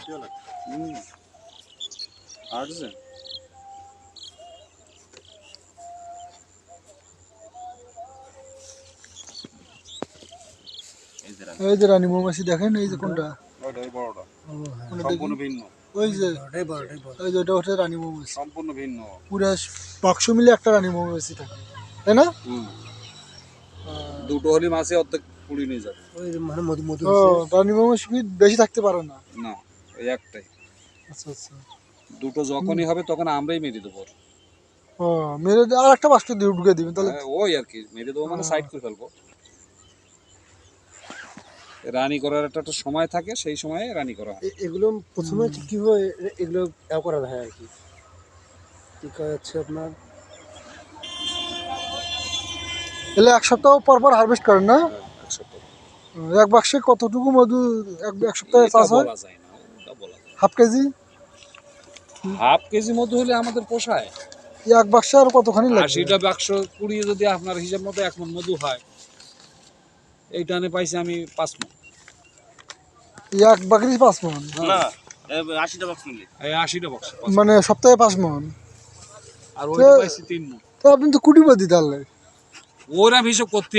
এই যে রানী মৌমাছি দেখেন, এই যে কোনটা সম্পূর্ণ ভিন্ন। ওই যে ওই যে ওটা হচ্ছে রানী মৌমাছি, সম্পূর্ণ ভিন্ন। পুরো বাক্স মিলে একটা রানী মৌমাছি থাকে, তাই না? দুটো হলি মাছে অর্ধেক পুড়ি নিয়ে যাবে। ও, রানী মৌমাছি বেশি থাকতে পারে না? না, ওই একটাই। আচ্ছা আচ্ছা। দুটো যখনই হবে তখন আমরাই মেরে দেবো। ও, মেরে আর একটা বাক্স দিয়ে ঢুকে দিবেন তাহলে? ওই আর কি, মেরে দেবো মানে সাইড করে ফেলবো। রানী করার একটা সময় থাকে, সেই সময়ে রানী করা হয়। এগুলো প্রথমে কিভাবে এগুলো করা হয় আর কি? হচ্ছে আপনার এলে এক সপ্তাহ পর পর হারভেস্ট করেন না? এক সপ্তাহ। এক বাক্সে কতটুকু মধু এক সপ্তাহে চাষ হয়? বলা যায় না, ওটা বলা যায়। Half KG? হাফ কেজি মধু হলে আমাদের পোষায়। এক বাক্সে আর কতখানি লাগে? 80টা বাক্স পুড়িয়ে যদি আপনার হিসাব মতো 1 মণ মধু হয়, এই টানে পাইছি আমি 5 মণ। এক বাকরি 5 মণ? না, 80টা বাক্স নিলে এই 80টা বাক্স মানে সপ্তাহে 5 মণ। আর ওইটা পাইছি 3 মণ। তো আপনি তো কুটিপতি তাহলে। ওরা হিসাব করতে